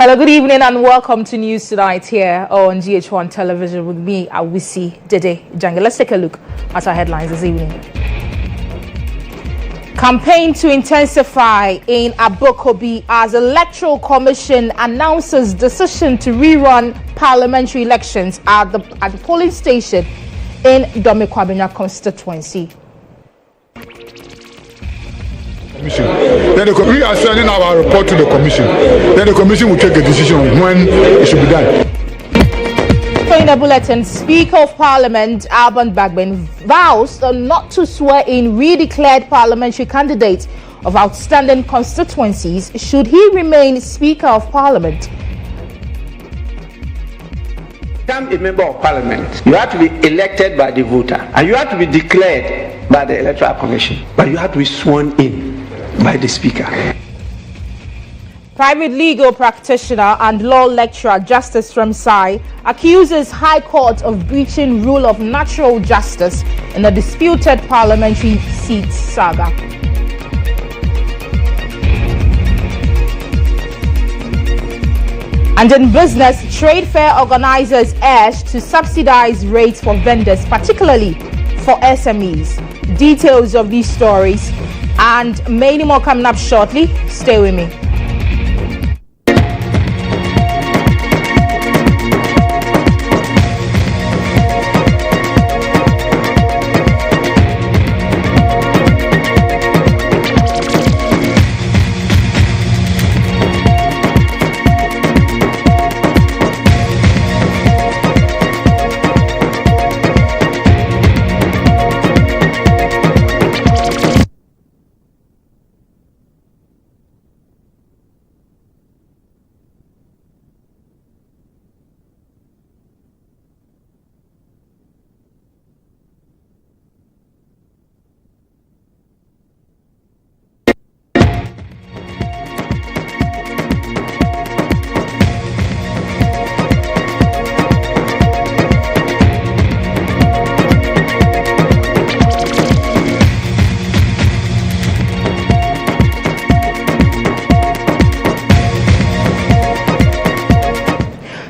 Hello, good evening and welcome to News Tonight here on GHOne Television with me, Awisi, Dede, Djangay. Let's take a look at our headlines this evening. Campaign to intensify in Abokobi as Electoral Commission announces decision to rerun parliamentary elections at the polling station in Dome-Kwabenya constituency. Then we are sending our report to the commission. Then the commission will take a decision on when it should be done. In the bulletin, Speaker of Parliament Alban Bagbin vows not to swear in redeclared parliamentary candidates of outstanding constituencies should he remain Speaker of Parliament. Become a member of Parliament, you have to be elected by the voter, and you have to be declared by the Electoral Commission, but you have to be sworn in by the Speaker. Private legal practitioner and law lecturer Justice Ramsai accuses High Court of breaching rule of natural justice in a disputed parliamentary seat saga. And in business, trade fair organizers urge to subsidize rates for vendors, particularly for SMEs. Details of these stories and many more coming up shortly. Stay with me.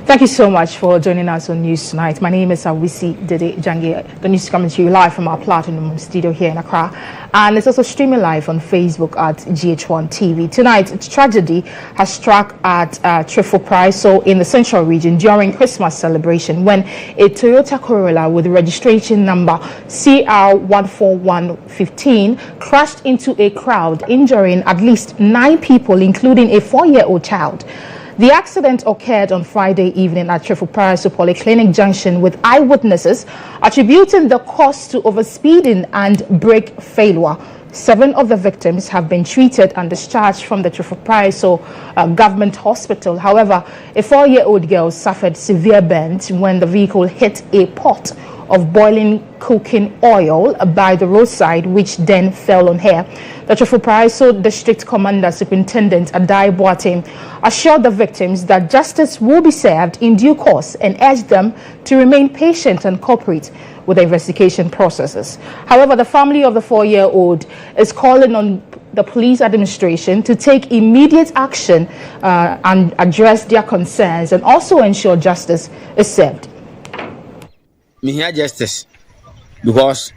Thank you so much for joining us on News Tonight. My name is Awisi, Dede, Djangay. The news is coming to you live from our Platinum studio here in Accra. And it's also streaming live on Facebook at GHOne TV. Tonight, tragedy has struck at Twifo, Praso in the central region during Christmas celebration when a Toyota Corolla with registration number CR14115 crashed into a crowd, injuring at least 9 people, including a 4-year-old child. The accident occurred on Friday evening at Twifo Praso Polyclinic Junction, with eyewitnesses attributing the cause to overspeeding and brake failure. 7 of the victims have been treated and discharged from the Twifo Praso government hospital. However, a 4-year-old girl suffered severe burns when the vehicle hit a pot of boiling cooking oil by the roadside, which then fell on her. The Twifo Praso District Commander Superintendent Adai Boateng assured the victims that justice will be served in due course and urged them to remain patient and cooperate with the investigation processes. However, the family of the 4-year-old is calling on the police administration to take immediate action and address their concerns and also ensure justice is served. Me hear justice because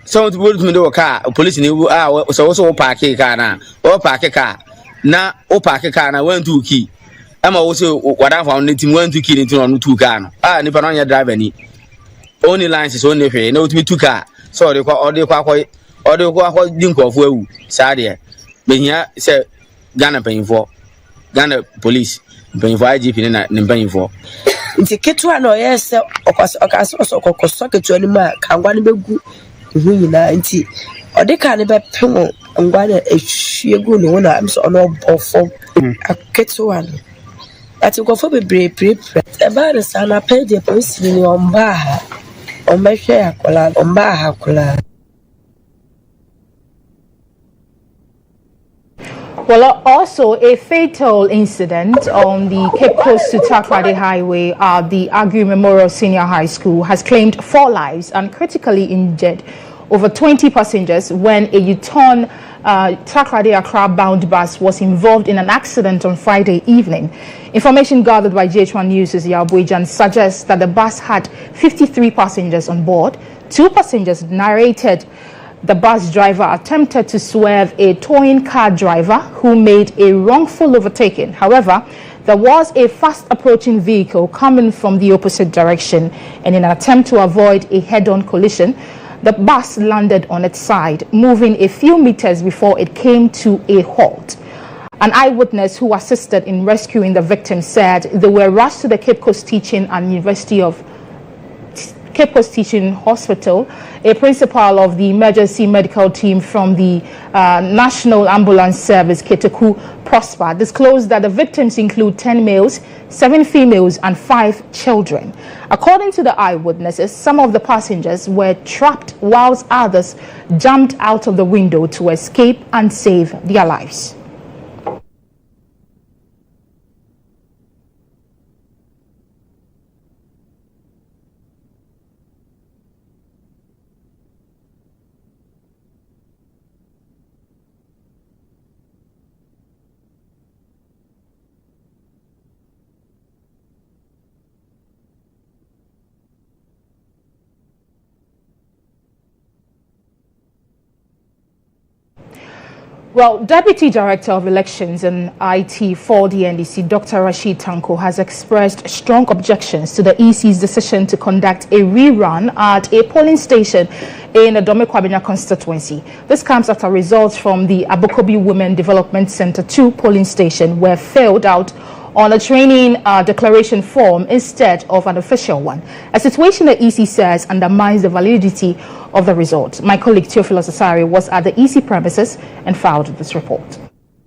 some people me do car police ni so also park car na o park car na o park car na 1 2 key ama wo say wada found team 1 2 key ni no 2 car no ni pa no nya driver ni only license only hwe na otumi 2 car so de kwa ode kwa di nkofo awu sa de me hear say Ghana police payinfo IGP na payinfo nti ketua no yes okaso kokoso ketua ni ma kangwa ni begu hu nyina nti ode ka ne be pemo ngwa na ehwiegu no na am so no bofo ketua no ati gofo bebre pre e ba de sana page police ni omba ha omehwe akola omba ha kola. Well, also a fatal incident on the Cape Coast to Tadi Highway at the Agri Memorial Senior High School has claimed 4 lives and critically injured over 20 passengers when a U-turn Takoradi Accra-bound bus was involved in an accident on Friday evening. Information gathered by GHOne News' Yabuijan suggests that the bus had 53 passengers on board. 2 passengers narrated the bus driver attempted to swerve a towing car driver who made a wrongful overtaking. However, there was a fast-approaching vehicle coming from the opposite direction, and in an attempt to avoid a head-on collision, the bus landed on its side, moving a few meters before it came to a halt. An eyewitness who assisted in rescuing the victim said they were rushed to the Cape Coast Teaching Hospital. A principal of the emergency medical team from the National Ambulance Service, Keteku Prosper, disclosed that the victims include 10 males, 7 females, and 5 children. According to the eyewitnesses, some of the passengers were trapped whilst others jumped out of the window to escape and save their lives. Well, Deputy Director of Elections and IT for the NDC, Dr. Rashid Tanko, has expressed strong objections to the EC's decision to conduct a rerun at a polling station in the Dome-Kwabenya constituency. This comes after results from the Abokobi Women Development Center 2 polling station were filled out on a training declaration form instead of an official one. A situation the EC says undermines the validity of the results. My colleague Twifo was at the EC premises and filed this report.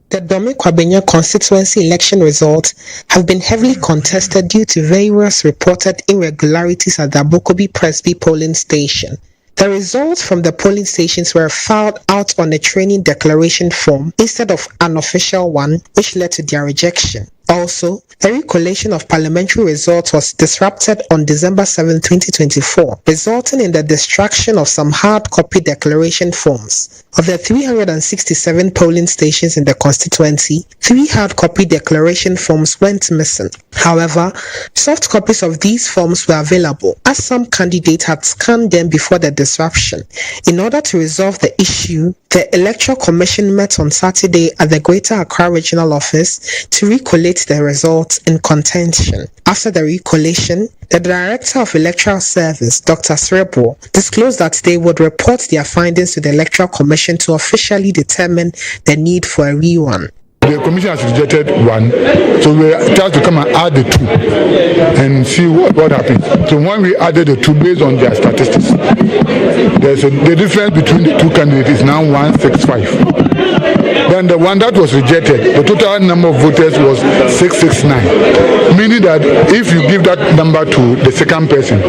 The Dome-Kwabenya constituency election results have been heavily contested due to various reported irregularities at the Abokobi Presby polling station. The results from the polling stations were filed out on a training declaration form instead of an official one, which led to their rejection. Also, the recollation of parliamentary results was disrupted on December 7, 2024, resulting in the destruction of some hard copy declaration forms. Of the 367 polling stations in the constituency, 3 hard copy declaration forms went missing. However, soft copies of these forms were available, as some candidates had scanned them before the disruption. In order to resolve the issue, the Electoral Commission met on Saturday at the Greater Accra Regional Office to recollate the results in contention. After the recollation, the Director of Electoral Service, Dr. Srebo, disclosed that they would report their findings to the Electoral Commission to officially determine the need for a rerun. The commission has rejected one, so we tried to come and add the 2 and see what happens. So when we added the 2 based on their statistics, the difference between the 2 candidates is now 165. Then the one that was rejected, the total number of voters was 669, meaning that if you give that number to the second person,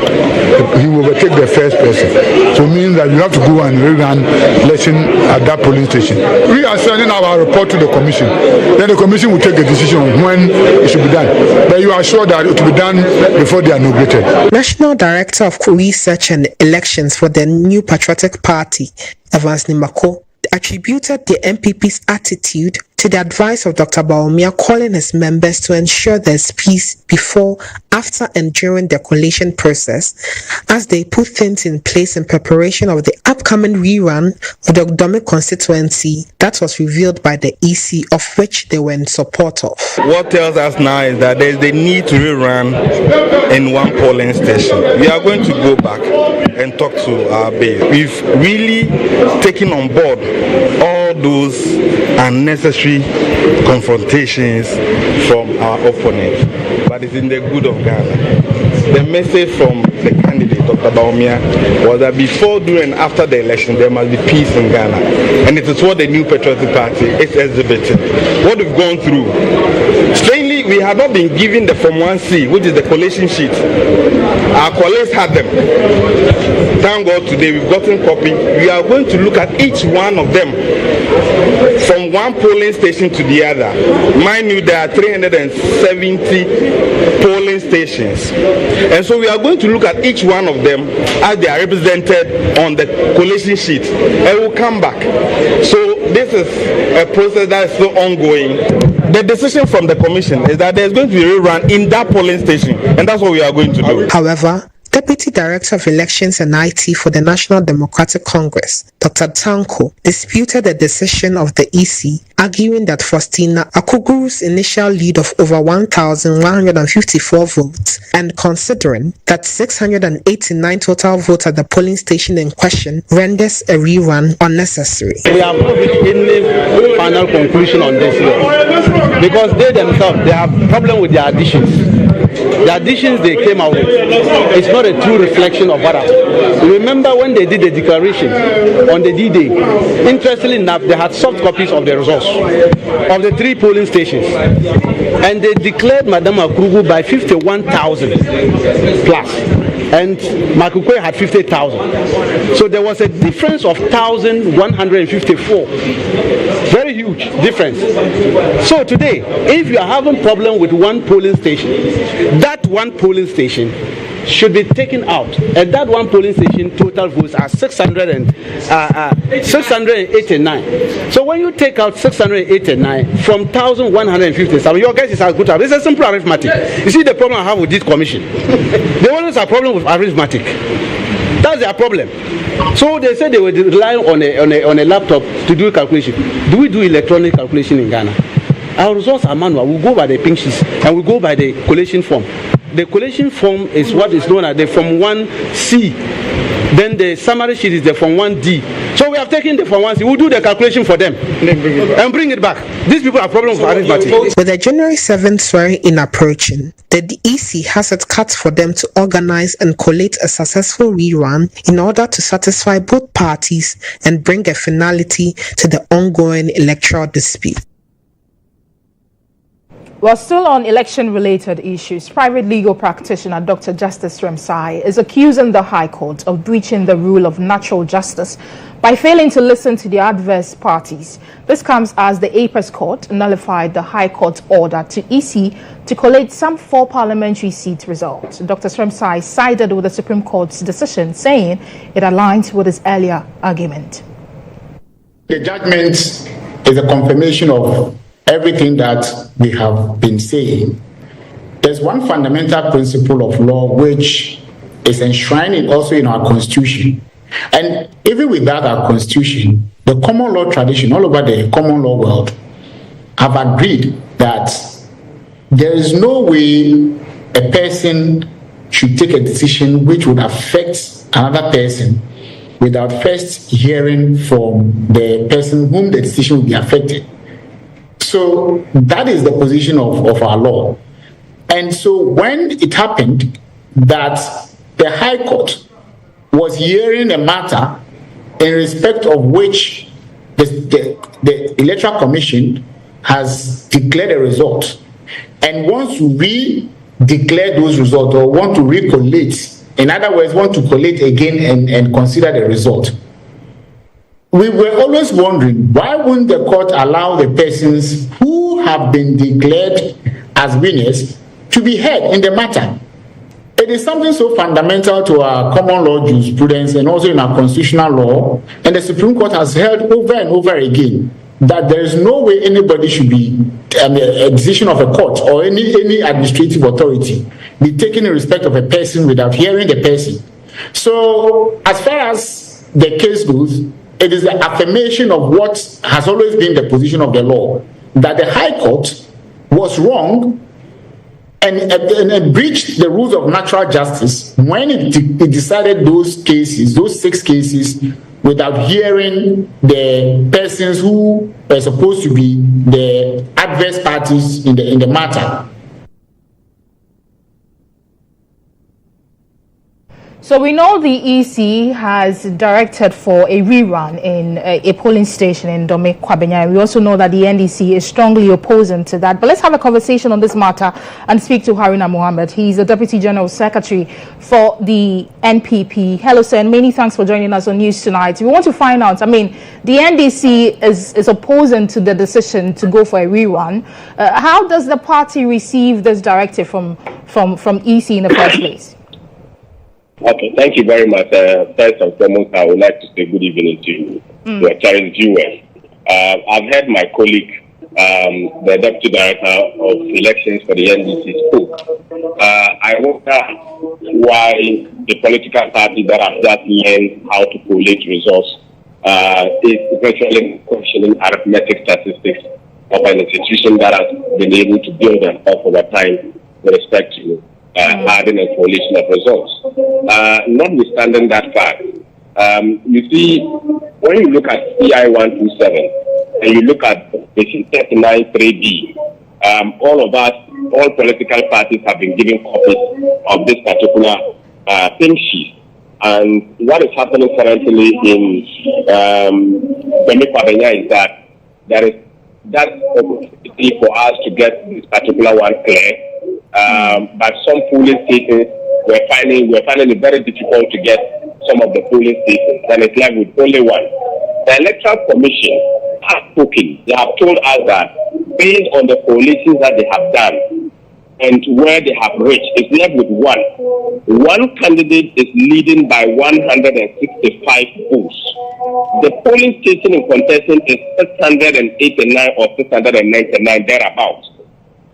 he will overtake the first person. So it means that you have to go and rerun election at that polling station. We are sending our report to the commission. Then the commission will take a decision on when it should be done. But you are sure that it will be done before they are inaugurated. National Director of Research and Elections for the New Patriotic Party, Evans Nimako, attributed the MPP's attitude to the advice of Dr. Bawumia, calling his members to ensure there's peace before, after, and during the collation process, as they put things in place in preparation of the upcoming rerun of the Dome constituency that was revealed by the EC, of which they were in support of. What tells us now is that there's the need to rerun in one polling station. We are going to go back and talk to our base. We've really taken on board all those unnecessary confrontations from our opponents, but it's in the good of Ghana. The message from the candidate, Dr. Bawumia, was that before, during, and after the election, there must be peace in Ghana. And it is what the New Patriotic Party is exhibiting. What we've gone through. Strangely, we have not been given the Form 1C, which is the collation sheet. Our colleagues had them. Thank God today we've gotten copy. We are going to look at each one of them from one polling station to the other. Mind you, there are 370 polling stations. And so we are going to look at each one of them as they are represented on the collation sheet. And we'll come back. So this is a process that is still ongoing. The decision from the commission is that there's going to be a rerun in that polling station. And that's what we are going to do. However, Deputy Director of Elections and IT for the National Democratic Congress, Dr. Tanko, disputed the decision of the EC, arguing that Faustina Akuguru's initial lead of over 1,154 votes, and considering that 689 total votes at the polling station in question, renders a rerun unnecessary. We have not reached any final conclusion on this yet, because they themselves, they have problem with their additions. The additions they came out with, it's not a true reflection of what happened. Remember when they did the declaration on the D-Day, interestingly enough, they had soft copies of the results of the 3 polling stations. And they declared Madam Akugu by 51,000 plus. And Makukwe had 50,000. So there was a difference of 1,154. Very huge difference. So today, if you are having problem with one polling station, that one polling station should be taken out. And that one polling station total votes are 689. So when you take out 689 from 1,157, your guess is as good as it's a simple arithmetic. You see the problem I have with this commission. They always have problem with arithmetic. That's their problem. So they said they were relying on a laptop to do calculation. Do we do electronic calculation in Ghana? Our results are manual. We go by the pink sheets and we go by the collation form. The collation form is what is known as the Form 1C. Then the summary sheet is the Form 1D. So we have taken the Form 1C. We'll do the calculation for them and bring it back. These people have problems with arithmetic. With the January 7th swearing-in approaching, the EC has it cut for them to organize and collate a successful rerun in order to satisfy both parties and bring a finality to the ongoing electoral dispute. Well, still on election-related issues, private legal practitioner Dr. Justice Remsai is accusing the High Court of breaching the rule of natural justice by failing to listen to the adverse parties. This comes as the Apex Court nullified the High Court's order to EC to collate some 4 parliamentary seat results. Dr. Remsai sided with the Supreme Court's decision, saying it aligns with his earlier argument. The judgment is a confirmation of everything that we have been saying. There's one fundamental principle of law which is enshrined also in our Constitution. And even without our Constitution, the common law tradition all over the common law world have agreed that there is no way a person should take a decision which would affect another person without first hearing from the person whom the decision will be affected. So that is the position of our law. And so when it happened that the High Court was hearing a matter in respect of which the Electoral Commission has declared a result and wants to re-declare those results or want to recollate, in other words, want to collate again and consider the result, we were always wondering, why wouldn't the court allow the persons who have been declared as winners to be heard in the matter? It is something so fundamental to our common law jurisprudence and also in our constitutional law, and the Supreme Court has held over and over again that there is no way anybody should be a decision of a court or any administrative authority be taken in respect of a person without hearing the person. So as far as the case goes, it is the affirmation of what has always been the position of the law, that the High Court was wrong and breached the rules of natural justice when it decided those cases, those 6 cases, without hearing the persons who were supposed to be the adverse parties in the matter. So we know the EC has directed for a rerun in a polling station in Dome-Kwabenya. We also know that the NDC is strongly opposing to that. But let's have a conversation on this matter and speak to Haruna Mohammed. He's the Deputy General Secretary for the NPP. Hello, sir, and many thanks for joining us on News Tonight. We want to find out, I mean, the NDC is opposing to the decision to go for a rerun. How does the party receive this directive from EC in the first place? Okay, thank you very much. First and foremost, I would like to say good evening to your Charles GHOne. I've heard my colleague, the Deputy Director of Elections for the NDC spoke. I wonder why the political party that has just learned how to collate results is virtually questioning arithmetic statistics of an institution that has been able to build and up over time with respect to adding a coalition of results. Notwithstanding that fact, you see, when you look at CI 127 and you look at section 39(3)(b), all political parties have been given copies of this particular thing sheet. And what is happening currently in Dome-Kwabenya is that there is that opportunity for us to get this particular one clear. But some polling stations we're finding it very difficult to get some of the polling stations, and it's left with only one. The Electoral Commission has spoken. They have told us that based on the coalitions that they have done and where they have reached, it's left with one. One candidate is leading by 165 votes. The polling station in contention is 689 or 699 thereabouts.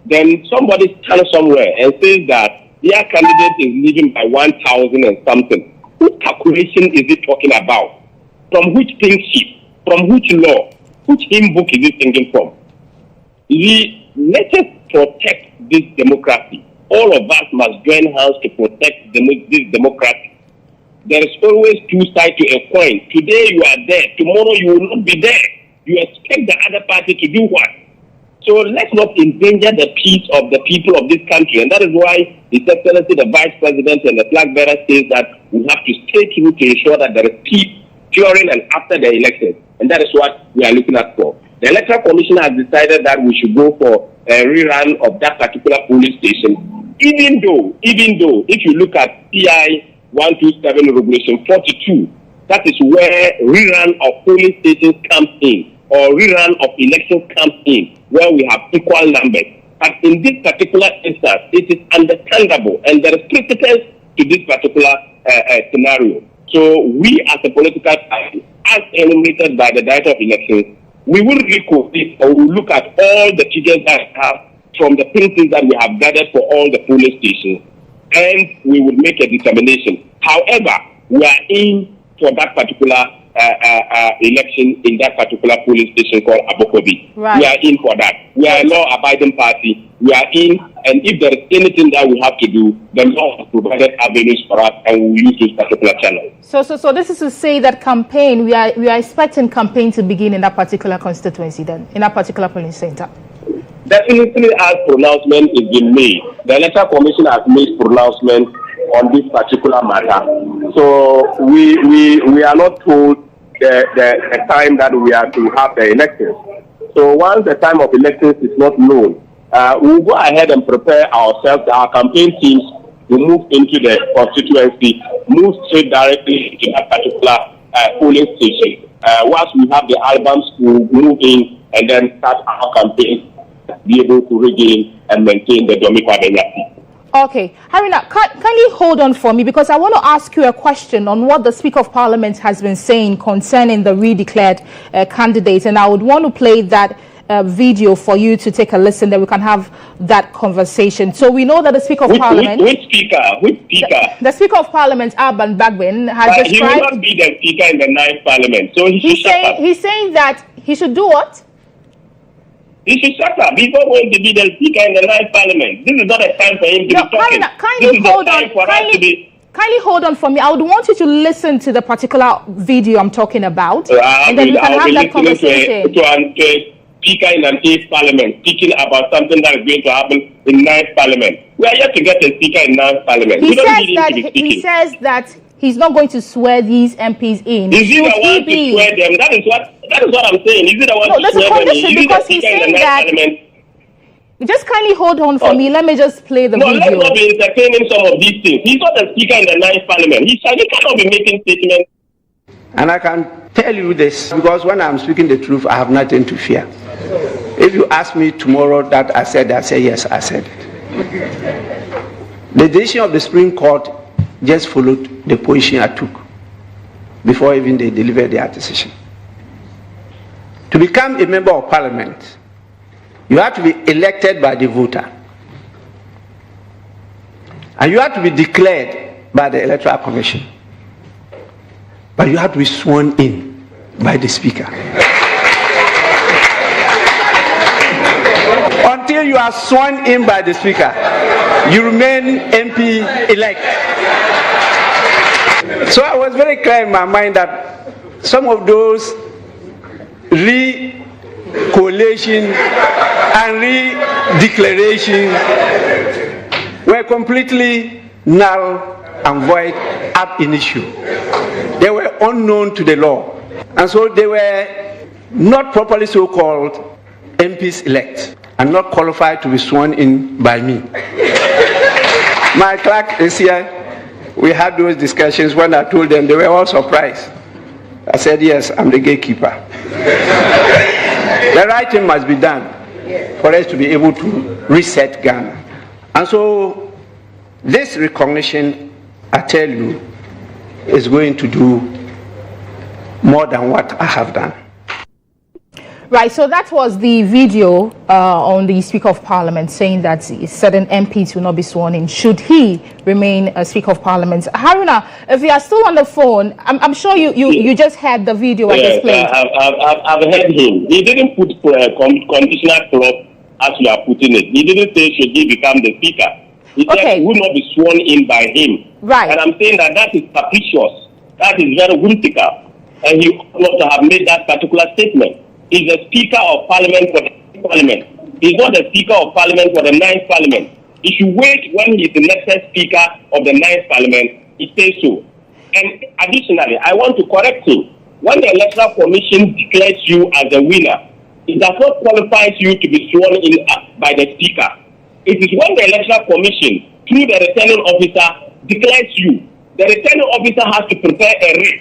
Then somebody stands somewhere and says that their candidate is leading by 1,000 and something. What calculation is it talking about? From which thing sheet? From which law? Which hymn book is it thinking from? Let us protect this democracy. All of us must join hands to protect this democracy. There is always two sides to a coin. Today you are there. Tomorrow you will not be there. You expect the other party to do what? So let's not endanger the peace of the people of this country. And that is why His Excellency, the Vice President and the flag bearer says that we have to stay true to ensure that there is peace during and after the elections. And that is what we are looking at for. The Electoral Commission has decided that we should go for a rerun of that particular polling station. Even though, if you look at CI 127 Regulation 42, that is where rerun of polling stations comes in, or rerun of elections comes in, where we have equal numbers. But in this particular instance, it is understandable, and there is precedence to this particular scenario. So we, as a political party, as enumerated by the Director of Elections, we will recollect or we will look at all the figures that we have from the prints that we have gathered for all the polling stations, and we will make a determination. However, we are in for that particular election in that particular polling station called Abokobi. Right. We are in for that. We are a law-abiding party. We are in, and if there is anything that we have to do, the law has provided avenues for us, and we will use this particular channel. So this is to say that campaign, we are expecting campaign to begin in that particular constituency, then, in that particular polling center. Definitely, as pronouncement is being made, the Electoral Commission has made pronouncement on this particular matter. So we are not told the time that we are to have the elections. So once the time of elections is not known, we will go ahead and prepare ourselves. Our campaign teams will move into the constituency, move straight directly to that particular polling station. Once we have the albums, we will move in and then start our campaign, be able to regain and maintain the Dome-Kwabenya seat. Okay, Haruna, kindly hold on for me, because I want to ask you a question on what the Speaker of Parliament has been saying concerning the redeclared candidates, and I would want to play that video for you to take a listen, that we can have that conversation. So we know that the Speaker of Parliament... Which Speaker? The Speaker of Parliament, Alban Bagbin, has described... He will not be the Speaker in the 9th Parliament, so he's saying that he should do what? He should shut up. He's not going to be the Speaker in the 9th Parliament. This is not a time for him to be talking. Kindly hold on for me. I would want you to listen to the particular video I'm talking about, and then we can have that conversation. To a Speaker in an 8th Parliament speaking about something that is going to happen in 9th Parliament. We are yet to get a Speaker in 9th Parliament. He says that he's not going to swear these MPs in. Is he the one to swear them? That is what I'm saying. Is he the one to there's swear a condition them? because he's saying that. Just kindly hold on for me. Let me just play the video. No, let's not be entertaining some of these things. He's not the speaker in the 9th Parliament. He cannot be making statements. And I can tell you this because when I'm speaking the truth, I have nothing to fear. If you ask me tomorrow that I say yes, I said it. The decision of the Supreme Court just followed the position I took before even they delivered their decision. To become a member of Parliament, you have to be elected by the voter. And you have to be declared by the Electoral Commission. But you have to be sworn in by the Speaker. Until you are sworn in by the Speaker, you remain MP elect. So I was very clear in my mind that some of those re-collation and re-declaration were completely null and void ab initio. They were unknown to the law, and so they were not properly so-called MPs elect and not qualified to be sworn in by me. My clerk is here. We had those discussions. When I told them, they were all surprised. I said, yes, I'm the gatekeeper. The right thing must be done for us to be able to reset Ghana. And so this recognition, I tell you, is going to do more than what I have done. Right, so that was the video on the Speaker of Parliament saying that certain MPs will not be sworn in should he remain a Speaker of Parliament. Haruna, if you are still on the phone, I'm sure you just heard the video I just played. I've heard him. He didn't put conditional clause as you are putting it. He didn't say should he become the Speaker. He said he will not be sworn in by him. Right. And I'm saying that is capricious. That is very whimsical. And he ought not to have made that particular statement. He's the Speaker of Parliament for the 9th Parliament. He's not the Speaker of Parliament for the 9th Parliament. He should wait when he's the next Speaker of the 9th Parliament. He says so. And additionally, I want to correct him. When the Electoral Commission declares you as a winner, it does not qualify you to be sworn in by the Speaker. It is when the Electoral Commission, through the returning officer, declares you. The returning officer has to prepare a writ.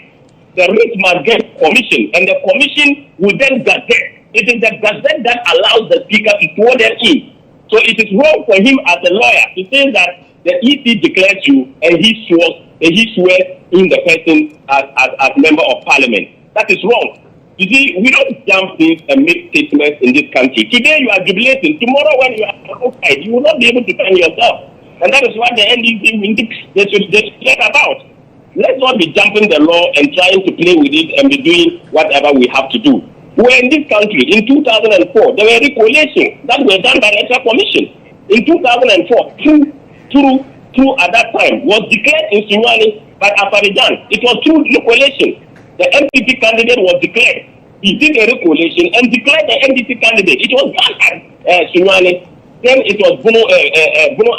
The writ must get commission, and the commission will then gazette. It is the gazette that allows the Speaker to swear them in. So it is wrong for him as a lawyer to say that the EC declares you and he swears in the person as member of Parliament. That is wrong. You see, we don't jump things and make statements in this country. Today you are jubilating. Tomorrow when you are outside, you will not be able to find yourself. And that is what the NDC they should get about. Let's not be jumping the law and trying to play with it and be doing whatever we have to do. We were in this country in 2004. There were regulations that were done by the Electoral Commission. In 2004, through at that time, was declared in Sunyani by Afarijan. It was through regulation. The MPP candidate was declared. He did a regulation and declared the NDC candidate. It was done at Sunyani. Then it was Bono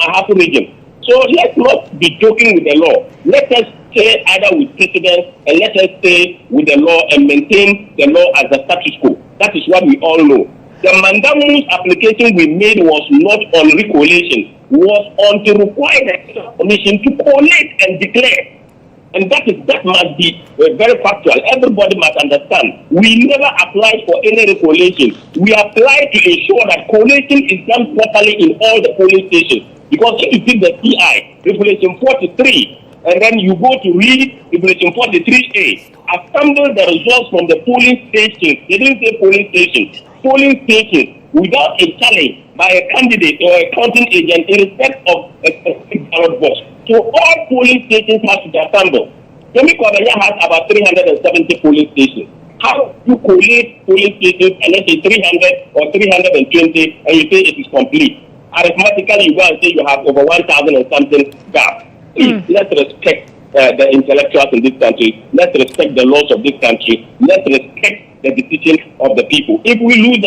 Ahapu region. So let's not be joking with the law. Let us stay either with precedence and let us stay with the law and maintain the law as the status quo. That is what we all know. The mandamus application we made was not on recollation, was on to require the commission to collate and declare. And that must be very factual. Everybody must understand. We never applied for any recollation. We applied to ensure that collation is done properly in all the polling stations. Because if you pick the CI, Regulation 43, and then you go to read Regulation 43A, assemble the results from the polling stations. They didn't say polling stations. Polling stations without a challenge by a candidate or a counting agent in respect of a specific ballot box. So all polling stations have to be assembled. Dome-Kwabenya has about 370 polling stations. How do you collate polling stations and let's say 300 or 320 and you say it is complete? Arithmetically, you go and say you have over 1,000 and something gap. Please, let's respect the intellectuals in this country. Let's respect the laws of this country. Let's respect the decision of the people. If you lose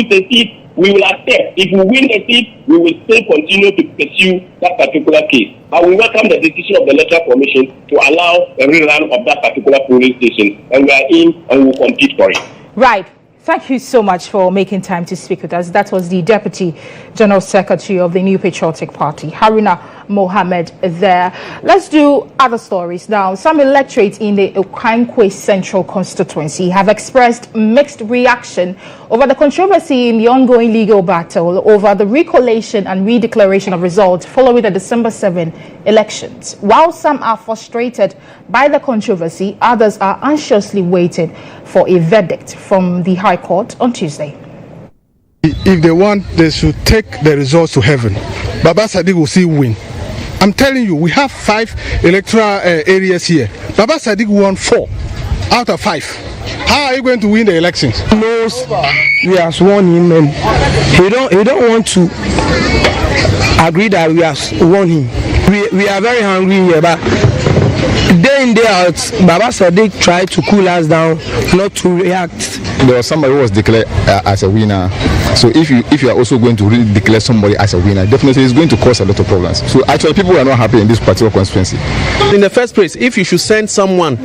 the seat, we will accept. If we win the seat, we will still continue to pursue that particular case. But we welcome the decision of the Electoral Commission to allow a rerun of that particular polling station, and we are in and we will compete for it. Right. Thank you so much for making time to speak with us. That was the Deputy General Secretary of the New Patriotic Party, Haruna Mohammed there. Let's do other stories now. Some electorates in the Djangay Central Constituency have expressed mixed reaction over the controversy in the ongoing legal battle over the recollation and redeclaration of results following the December 7 elections. While some are frustrated by the controversy, others are anxiously waiting for a verdict from the High Court on Tuesday. If they want, they should take the results to heaven. Baba Sadiq will still win. I'm telling you, we have 5 electoral areas here. Baba Sadiq won 4 out of 5. How are you going to win the elections? He knows we have won him, and he don't want to agree that we have won him. We are very hungry here, but day in, day out, Baba Sadiq tried to cool us down, not to react. There was somebody who was declared as a winner. So if you are also going to really declare somebody as a winner, definitely it's going to cause a lot of problems. So actually people are not happy in this particular constituency. In the first place, if you should send someone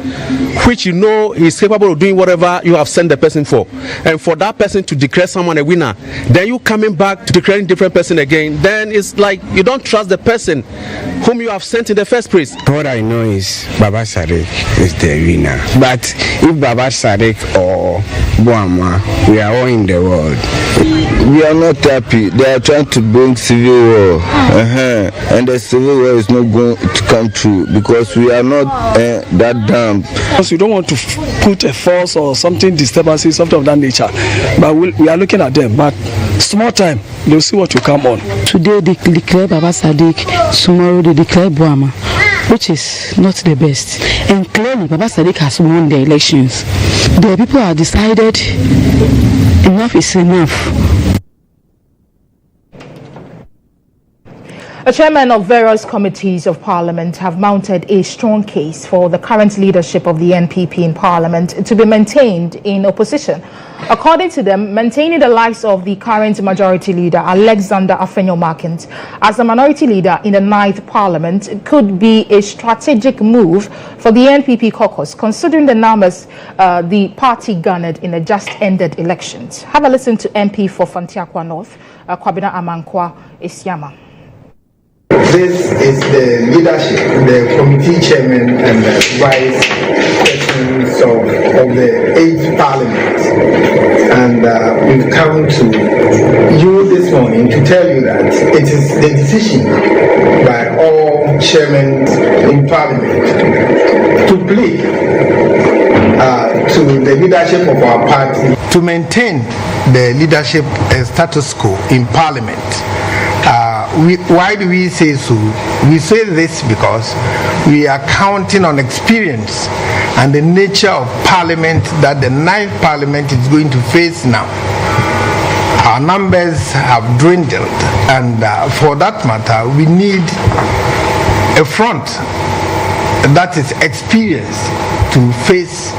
which you know is capable of doing whatever you have sent the person for, and for that person to declare someone a winner, then you coming back to declaring different person again, then it's like you don't trust the person whom you have sent in the first place. What I know is Baba Sadiq is the winner. But if Baba Sadiq or Boama, we are all in the world. We are not happy. They are trying to bring civil war, and the civil war is not going to come true because we are not that dumb. Because we don't want to put a force or something disturbances, something of that nature. But we are looking at them. But small time, they'll see what will come on. Today they declare Baba Sadiq, tomorrow they declare Boama, which is not the best. And clearly Baba Sadiq has won the elections. The people have decided enough is enough. A chairman of various committees of Parliament have mounted a strong case for the current leadership of the NPP in Parliament to be maintained in opposition. According to them, maintaining the likes of the current majority leader, Alexander Afenyo-Markins, as the minority leader in the 9th Parliament could be a strategic move for the NPP caucus, considering the numbers the party garnered in the just-ended elections. Have a listen to MP for Fantiakwa North, Kwabena Amankwa Isiama. This is the leadership, the committee chairman and the vice presidents of the 8th Parliament. And we've come to you this morning to tell you that it is the decision by all chairmen in Parliament to plead to the leadership of our party to maintain the leadership status quo in Parliament. Why do we say so? We say this because we are counting on experience and the nature of Parliament that the 9th Parliament is going to face now. Our numbers have dwindled, and for that matter, we need a front that is experienced to face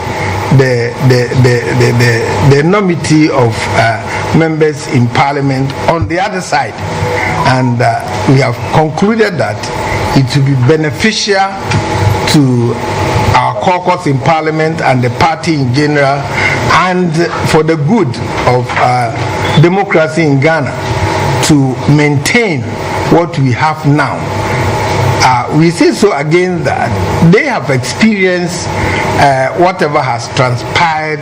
the enormity of members in Parliament on the other side. And we have concluded that it will be beneficial to our caucus in Parliament and the party in general, and for the good of democracy in Ghana, to maintain what we have now. We say so again that they have experienced whatever has transpired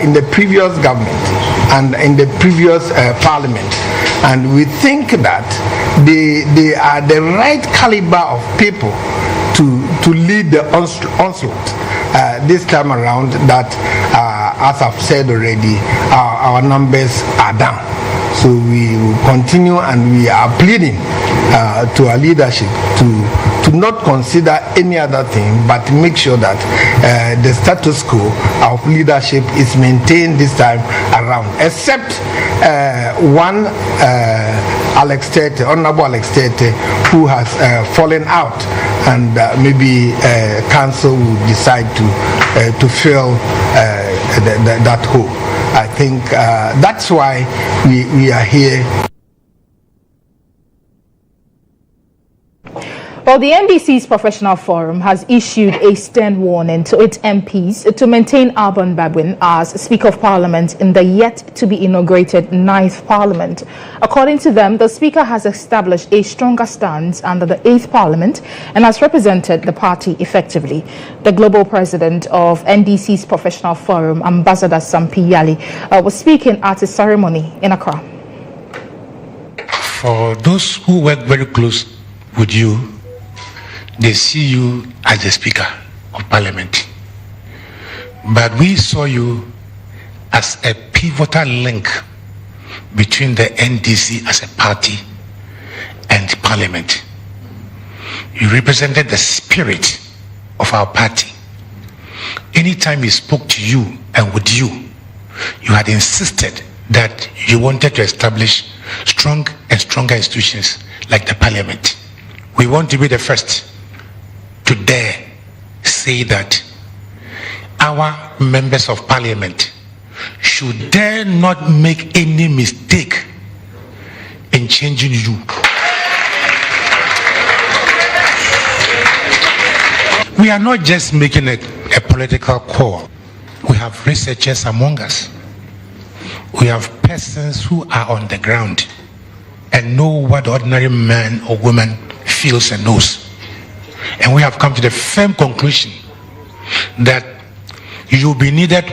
in the previous government and in the previous Parliament. And we think that they are the right caliber of people to lead the onslaught this time around that, as I've said already, our numbers are down. So we will continue, and we are pleading to our leadership to not consider any other thing but make sure that the status quo of leadership is maintained this time around, except one Honorable Alex Tete, who has fallen out, and maybe council will decide to fill that hole. I think that's why we are here. Well, the NDC's Professional Forum has issued a stern warning to its MPs to maintain Alban Babwin as Speaker of Parliament in the yet-to-be-inaugurated 9th Parliament. According to them, the Speaker has established a stronger stance under the 8th Parliament and has represented the party effectively. The global president of NDC's Professional Forum, Ambassador Samanpiid, was speaking at a ceremony in Accra. For those who work very close with you, they see you as the Speaker of Parliament. But we saw you as a pivotal link between the NDC as a party and Parliament. You represented the spirit of our party. Anytime we spoke to you and with you, you had insisted that you wanted to establish strong and stronger institutions like the Parliament. We want to be the first to dare say that our members of Parliament should dare not make any mistake in changing you. We are not just making a political call. We have researchers among us. We have persons who are on the ground and know what the ordinary man or woman feels and knows. And we have come to the firm conclusion that you will be needed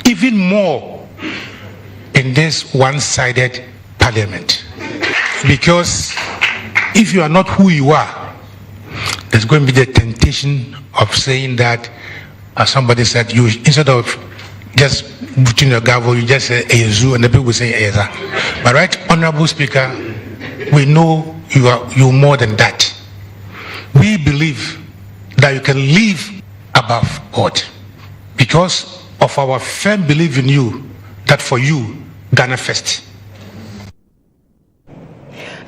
even more in this one-sided Parliament. Because if you are not who you are, there's going to be the temptation of saying that, as somebody said, you instead of just putting your gavel, you just say Ezu, and the people say Eza. But right, Honorable Speaker, we know you more than that. We believe that you can live above God because of our firm belief in you, that for you, Ghana first.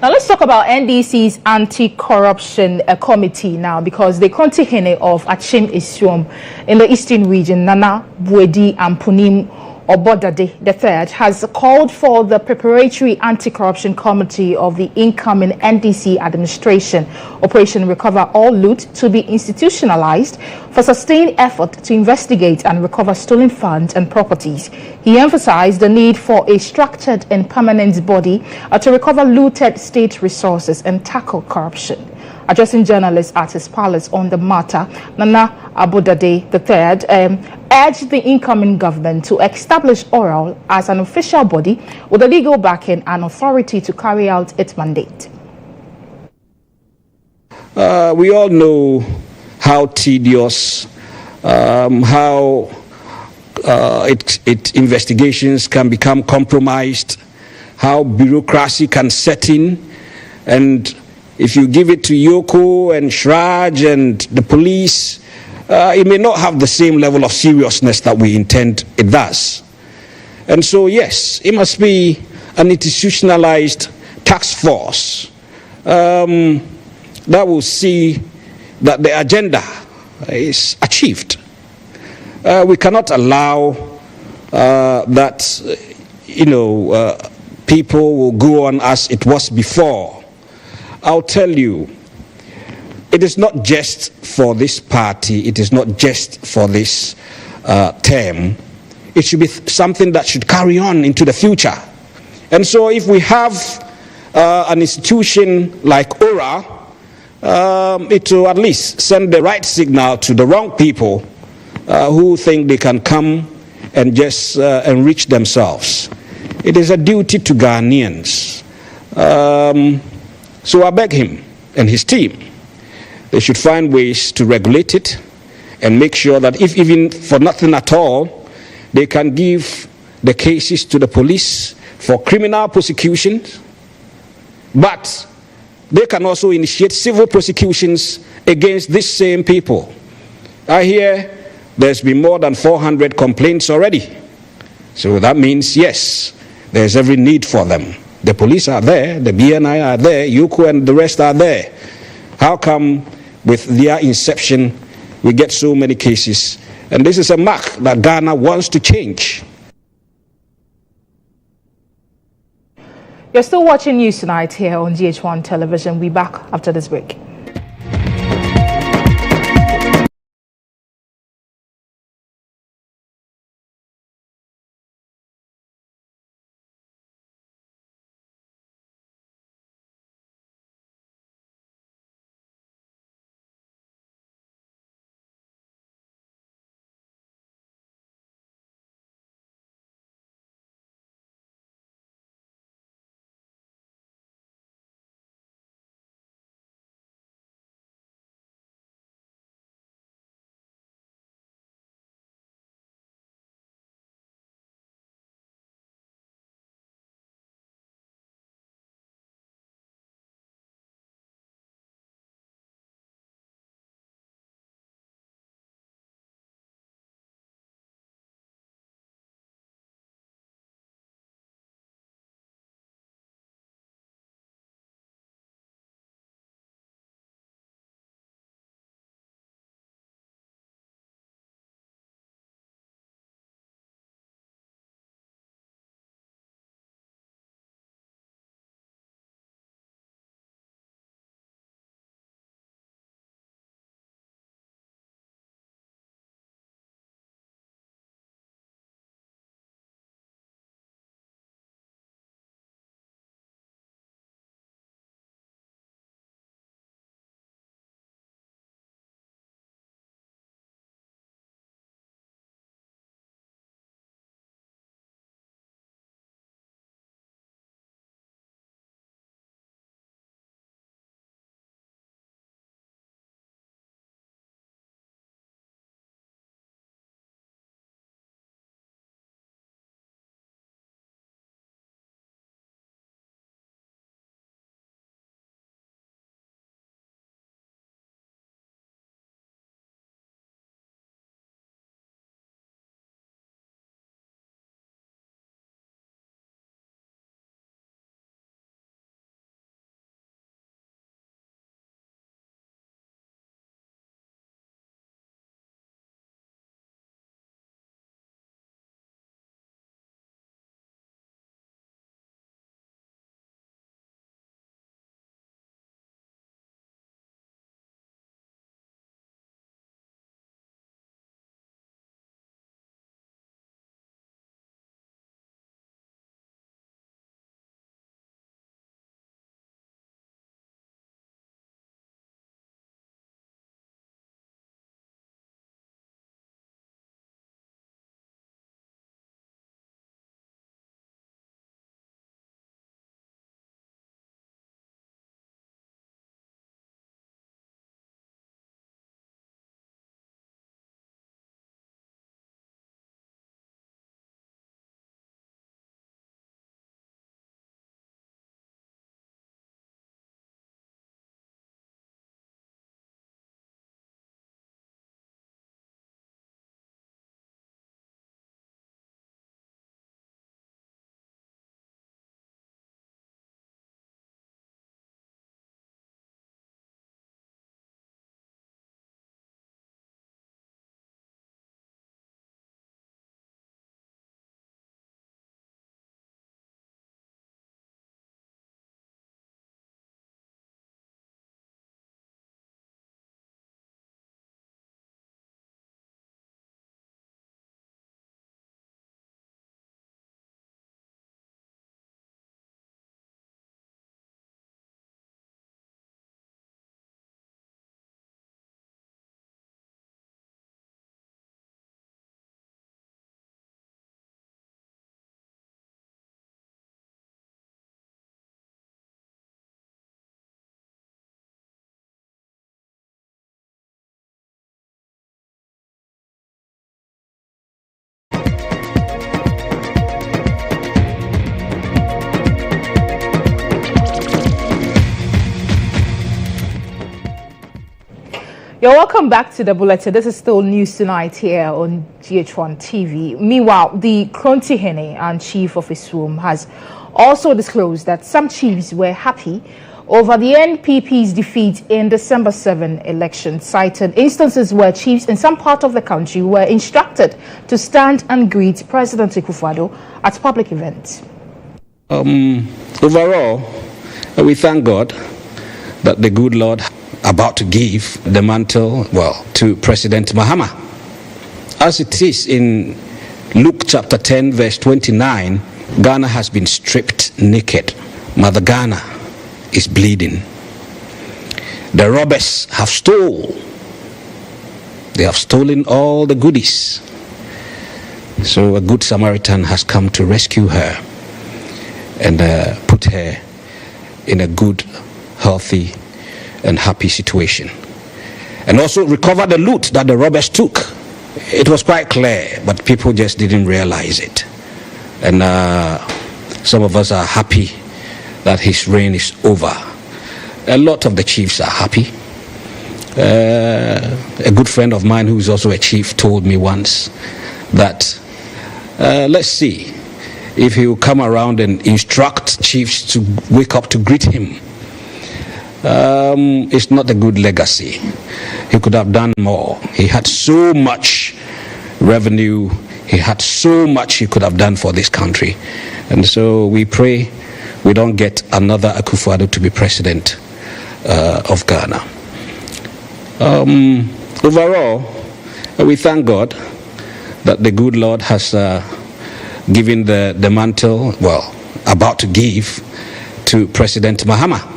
Now let's talk about NDC's anti-corruption committee now, because the County of Achim Isuom in the eastern region, Nana Bwedi and Punim Obodade III, has called for the preparatory anti-corruption committee of the incoming NDC administration, Operation Recover All Loot, to be institutionalized for sustained effort to investigate and recover stolen funds and properties. He emphasized the need for a structured and permanent body to recover looted state resources and tackle corruption. Addressing journalists at his palace on the matter, Nana Abodade III urged the incoming government to establish Oral as an official body with the legal backing and authority to carry out its mandate. We all know how tedious, how investigations can become compromised, how bureaucracy can set in, and if you give it to Yoko and Shraj and the police, it may not have the same level of seriousness that we intend it does. And so, yes, it must be an institutionalized task force that will see that the agenda is achieved. We cannot allow that, people will go on as it was before. I'll tell you, it is not just for this party, it is not just for this term. It should be something that should carry on into the future. And so if we have an institution like ORA, it will at least send the right signal to the wrong people who think they can come and just enrich themselves. It is a duty to Ghanaians. So I beg him and his team, they should find ways to regulate it and make sure that if even for nothing at all, they can give the cases to the police for criminal prosecution, but they can also initiate civil prosecutions against these same people. I hear there's been more than 400 complaints already. So that means, yes, there's every need for them. The police are there, the BNI are there, UCO and the rest are there. How come with their inception we get so many cases? And this is a mark that Ghana wants to change. You're still watching News Tonight here on GHOne Television. We'll be back after this break. You're welcome back to the bulletin. This is still News Tonight here on GHOne TV. Meanwhile, the Kronti Hene and Chief of his room has also disclosed that some chiefs were happy over the NPP's defeat in December 7 election, cited instances where chiefs in some part of the country were instructed to stand and greet President Akufo-Addo at public events. Overall, we thank God that the good Lord about to give the mantle, to President Mahama. As it is in Luke chapter 10, verse 29, Ghana has been stripped naked. Mother Ghana is bleeding. The robbers have stolen. They have stolen all the goodies. So a good Samaritan has come to rescue her and put her in a good, healthy, and happy situation. And also recover the loot that the robbers took. It was quite clear, but people just didn't realize it. And some of us are happy that his reign is over. A lot of the chiefs are happy. A good friend of mine who is also a chief told me once that let's see if he will come around and instruct chiefs to wake up to greet him. It's not a good legacy. He could have done more. He had so much revenue. He had so much he could have done for this country. And so we pray we don't get another Akufo-Addo to be president of Ghana. Overall, we thank God that the good Lord has given the mantle, about to give to President Mahama.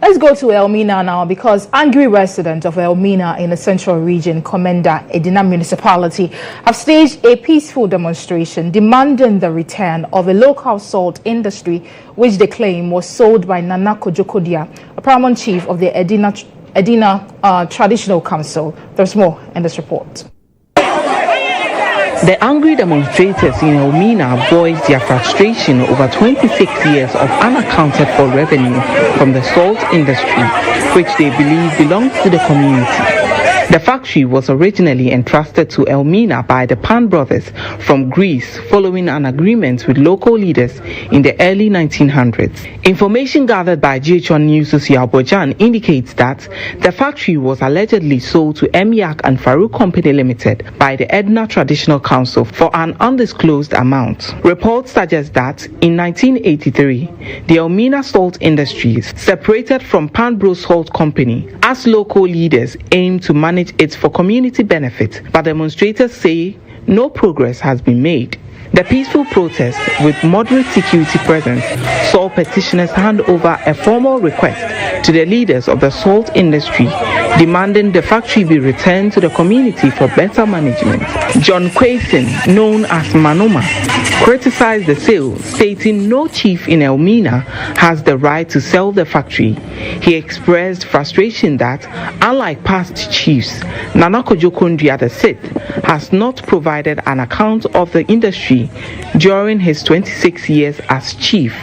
Let's go to Elmina now, because angry residents of Elmina in the Central Region, Commander Edina Municipality, have staged a peaceful demonstration demanding the return of a local salt industry which they claim was sold by Nana Kojokodia, a paramount chief of the Edina Traditional Council. There's more in this report. The angry demonstrators in Elmina voiced their frustration over 26 years of unaccounted for revenue from the salt industry, which they believe belongs to the community. The factory was originally entrusted to Elmina by the Pan brothers from Greece following an agreement with local leaders in the early 1900s. Information gathered by GHOne News Bojan indicates that the factory was allegedly sold to Emiak and Farouk Company Limited by the Edina Traditional Council for an undisclosed amount. Reports suggest that in 1983, the Elmina Salt Industries separated from Pan Bro Salt Company as local leaders aimed to manage it for community benefit, but demonstrators say no progress has been made. The peaceful protest, with moderate security presence, saw petitioners hand over a formal request to the leaders of the salt industry, demanding the factory be returned to the community for better management. John Quayson, known as Manoma, criticized the sale, stating no chief in Elmina has the right to sell the factory. He expressed frustration that, unlike past chiefs, Nana Kojokodia III has not provided an account of the industry during his 26 years as chief.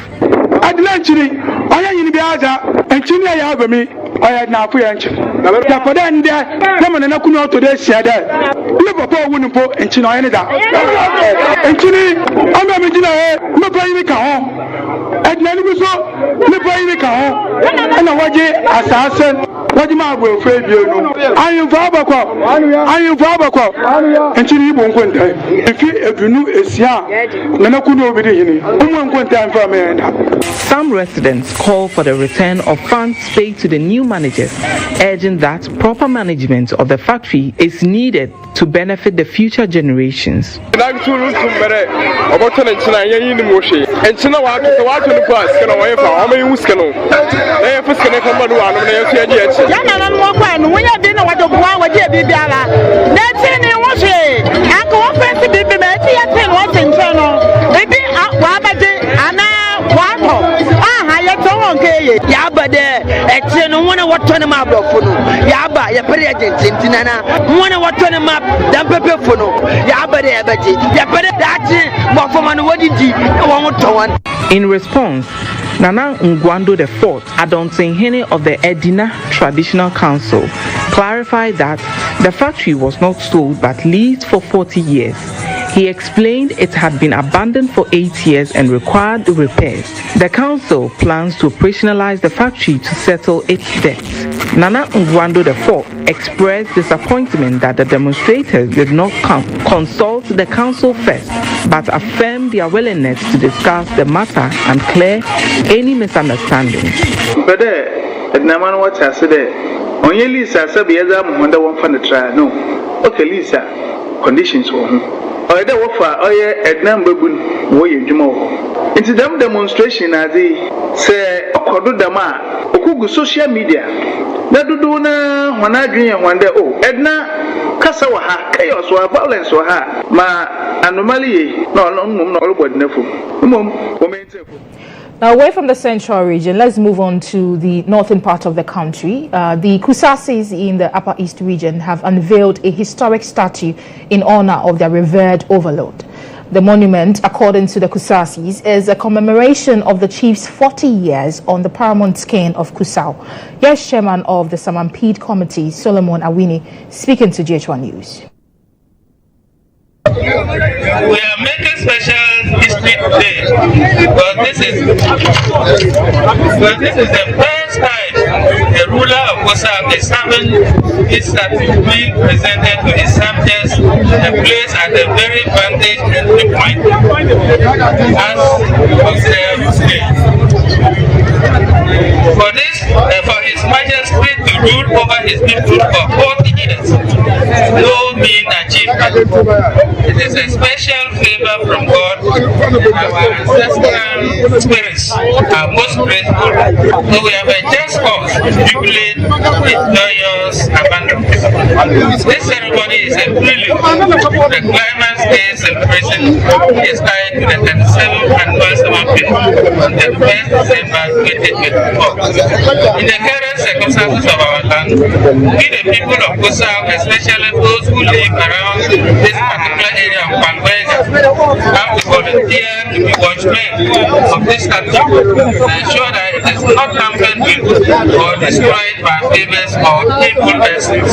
Some residents call for the return of funds paid to the new managers, urging that proper management of the factory is needed to benefit the future generations. In response, Nana Ngwando IV, Adonsenhene of the Edina Traditional Council, clarified that the factory was not sold but leased for 40 years. He explained it had been abandoned for 8 years and required repairs. The council plans to operationalize the factory to settle its debts. Nana Ngwando IV expressed disappointment that the demonstrators did not consult the council first, but affirmed their willingness to discuss the matter and clear any misunderstandings. Naman what I said, only Lisa Sabiaza Munda one for the trial. No, okay, Lisa, conditions for him. Or the offer, or a number boon, way Jumo. Into them demonstration as they say, Okodo Dama, Okugu social media. Naduduna, when I dream one day, oh, Edna, Kasawaha, chaos or violence or her, ma anomaly, no, about Nefu. Now, away from the central region, let's move on to the northern part of the country. The Kusasis in the Upper East region have unveiled a historic statue in honor of their revered overlord. The monument, according to the Kusasis, is a commemoration of the chief's 40 years on the paramount skin of Kusau. Here's chairman of the Samanpiid committee, Solomon Awini, speaking to GHOne News. We are making special history today because this is the first time the ruler of Kusau is having his statue being presented to his subjects and placed at the very vantage entry point as observed today. For this, for His Majesty to rule over his people for 40 years, no mean achievement. It is a special favor from God, and our ancestral spirits are most grateful. So we have a just cause to jubilate with joyous abundance. This ceremony is a prelude to the climax day celebration is tied to the 37th annual Samanpiid on the 1st December 2024. In the current circumstances of our land, we the people of Kusau, especially those who live around this particular area of Kwabenya, have to volunteer to be watchmen of this statue to ensure that it is not tampered with or destroyed by famous or evil persons.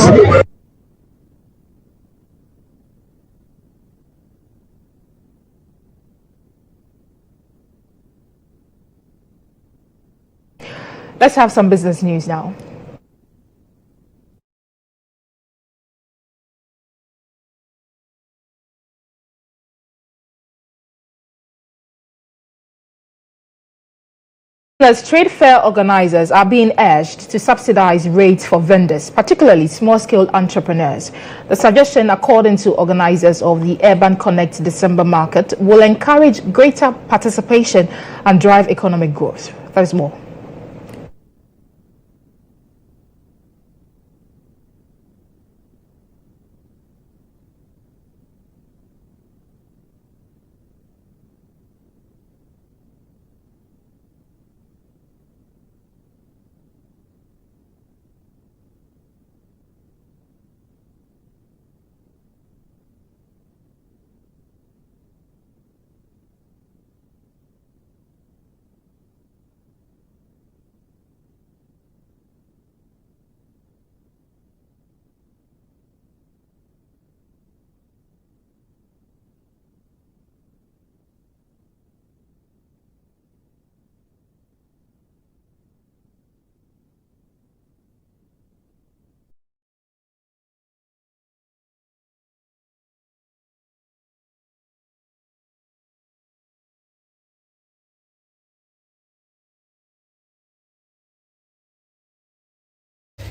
Let's have some business news now. As trade fair organizers are being urged to subsidize rates for vendors, particularly small-scale entrepreneurs. The suggestion, according to organizers of the Urban Connect December market, will encourage greater participation and drive economic growth. There's more.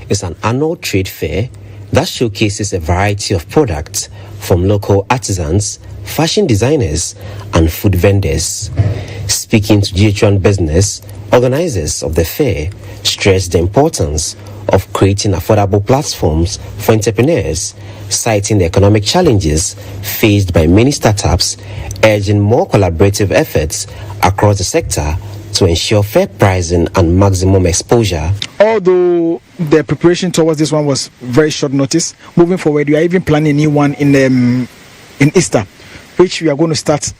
Is an annual trade fair that showcases a variety of products from local artisans, fashion designers, and food vendors. Speaking to GHOne Business, organizers of the fair stressed the importance of creating affordable platforms for entrepreneurs, citing the economic challenges faced by many startups, urging more collaborative efforts across the sector to ensure fair pricing and maximum exposure. Although the preparation towards this one was very short notice, moving forward, we are even planning a new one in Easter, which we are going to start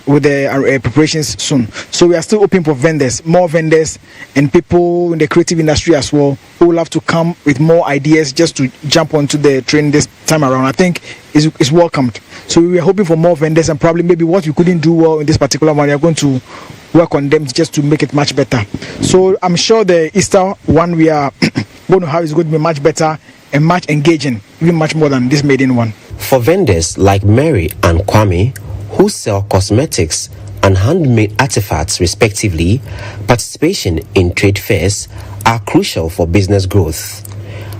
with the preparations soon. So we are still open for vendors, more vendors, and people in the creative industry as well who will have to come with more ideas just to jump onto the train this time around. I think is welcomed. So we are hoping for more vendors, and probably maybe what we couldn't do well in this particular one, we are going to work on them just to make it much better. So I'm sure the Easter one we are going to have is going to be much better and much engaging, even much more than this maiden one. For vendors like Mary and Kwame, who sell cosmetics and handmade artifacts respectively, participation in trade fairs are crucial for business growth.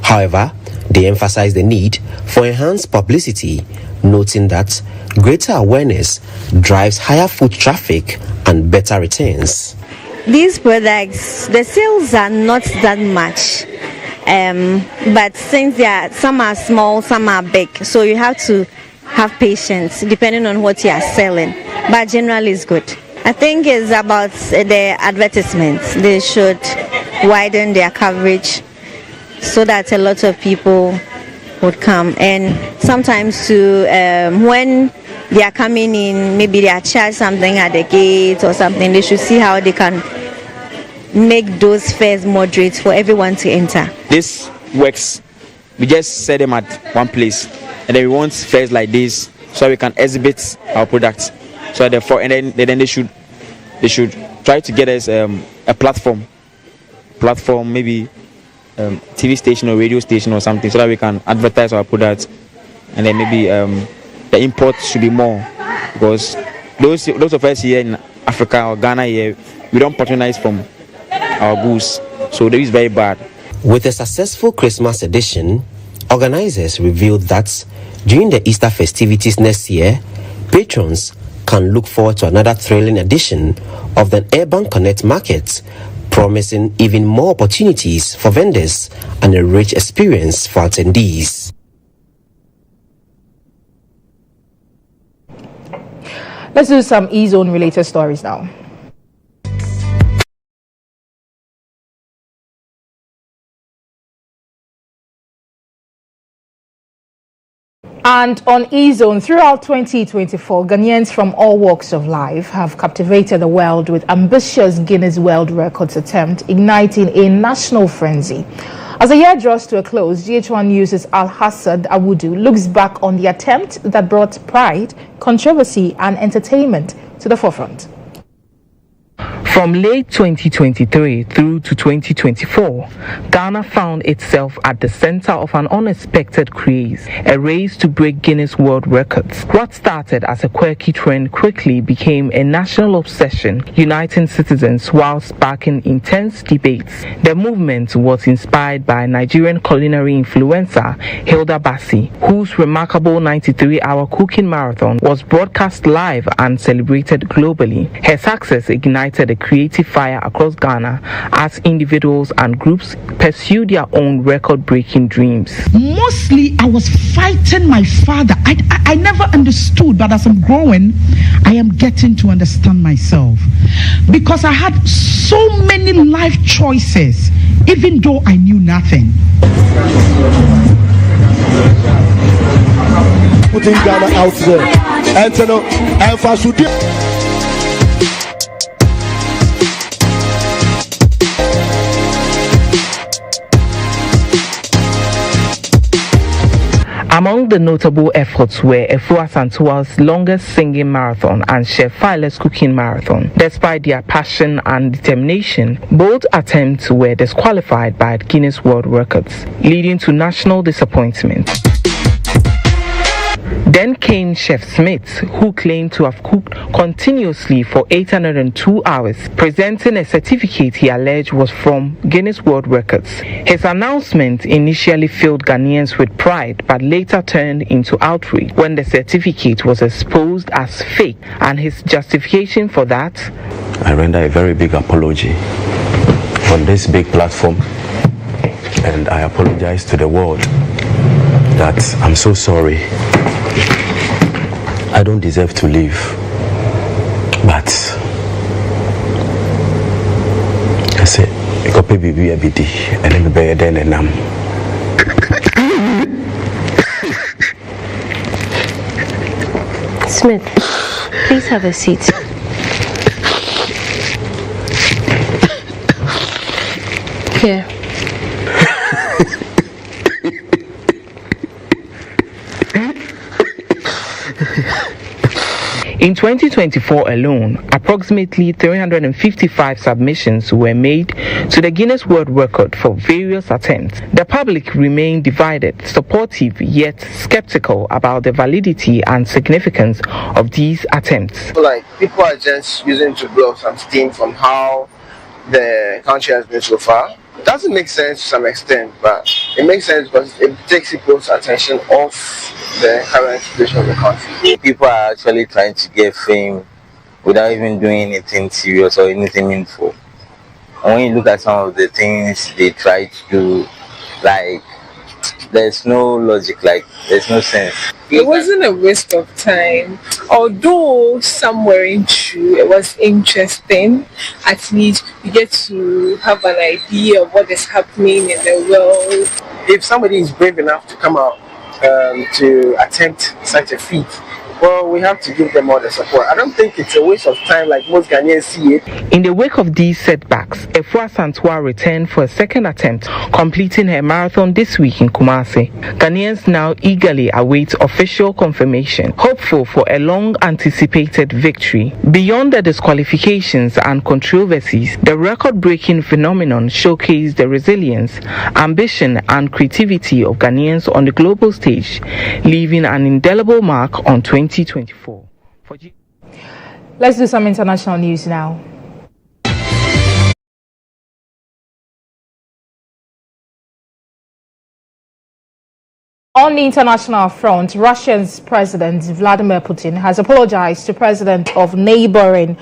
However, they emphasize the need for enhanced publicity, noting that greater awareness drives higher foot traffic and better returns. These products, the sales are not that much, but since some are small, some are big, so you have to have patience depending on what you are selling, but generally it's good. I think it's about the advertisements. They should widen their coverage so that a lot of people would come, and sometimes too, when they are coming in, maybe they are charged something at the gate or something, they should see how they can make those fairs moderate for everyone to enter. This works. We just set them at one place, and then we want fairs like this so we can exhibit our products. So therefore, and then they should try to get us a platform, maybe TV station or radio station or something, so that we can advertise our products, and then maybe the import should be more, because those of us here in Africa or Ghana here, we don't patronize from our goods, so that is very bad. With a successful Christmas edition, organizers revealed that during the Easter festivities next year, patrons can look forward to another thrilling edition of the Urban Connect Market, promising even more opportunities for vendors and a rich experience for attendees. Let's do some GHOne related stories now. And on GHOne, throughout 2024, Ghanaians from all walks of life have captivated the world with ambitious Guinness World Records attempt, igniting a national frenzy. As the year draws to a close, GHOne News' Al-Hassad Awudu looks back on the attempt that brought pride, controversy, and entertainment to the forefront. From late 2023 through to 2024, Ghana found itself at the center of an unexpected craze, a race to break Guinness World Records. What started as a quirky trend quickly became a national obsession, uniting citizens while sparking intense debates. The movement was inspired by Nigerian culinary influencer Hilda Bassi, whose remarkable 93-hour cooking marathon was broadcast live and celebrated globally. Her success ignited a creative fire across Ghana as individuals and groups pursue their own record-breaking dreams. Mostly, I was fighting my father. I never understood, but as I'm growing, I am getting to understand myself. Because I had so many life choices, even though I knew nothing. Putting Ghana out there. And you know, and for Among the notable efforts were Efua Santua's longest singing marathon and Chef File's cooking marathon. Despite their passion and determination, both attempts were disqualified by Guinness World Records, leading to national disappointment. Then came Chef Smith, who claimed to have cooked continuously for 802 hours, presenting a certificate he alleged was from Guinness World Records. His announcement initially filled Ghanaians with pride, but later turned into outrage when the certificate was exposed as fake, and his justification for that: I render a very big apology on this big platform, and I apologize to the world that I'm so sorry. I don't deserve to live, but I said, "Copy baby abidi, and then be then and am." Smith, Please have a seat. Here. In 2024 alone, approximately 355 submissions were made to the Guinness World Record for various attempts. The public remained divided, supportive yet skeptical about the validity and significance of these attempts. Like, people are just using to blow some steam from how the country has been so far. It doesn't make sense to some extent, but it makes sense because it takes people's attention off the current situation of the country. People are actually trying to get fame without even doing anything serious or anything meaningful. And when you look at some of the things they try to do, like, there's no logic, like, there's no sense. It wasn't a waste of time. Although some weren't true, it was interesting. At least you get to have an idea of what is happening in the world. If somebody is brave enough to come out to attempt such a feat, well, we have to give them all the support. I don't think it's a waste of time like most Ghanaians see it. In the wake of these setbacks, Efua Santwa returned for a second attempt, completing her marathon this week in Kumasi. Ghanaians now eagerly await official confirmation, hopeful for a long-anticipated victory. Beyond the disqualifications and controversies, the record-breaking phenomenon showcased the resilience, ambition, and creativity of Ghanaians on the global stage, leaving an indelible mark on 2024. Let's do some international news now. On the international front, Russia's President Vladimir Putin has apologized to President of neighboring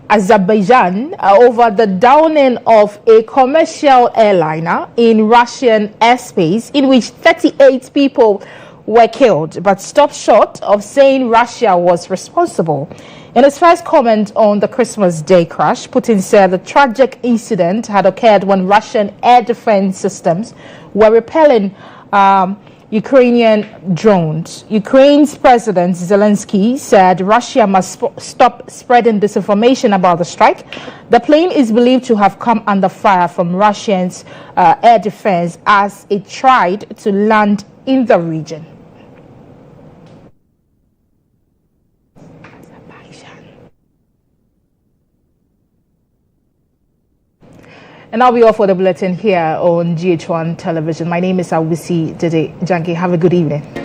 Azerbaijan over the downing of a commercial airliner in Russian airspace in which 38 people were killed, but stopped short of saying Russia was responsible. In his first comment on the Christmas Day crash, Putin said the tragic incident had occurred when Russian air defense systems were repelling Ukrainian drones. Ukraine's President Zelensky said Russia must stop spreading disinformation about the strike. The plane is believed to have come under fire from Russia's air defense as it tried to land in the region. And that'll be all for the bulletin here on GHOne television. My name is Awisi Dede. Djangay, have a good evening.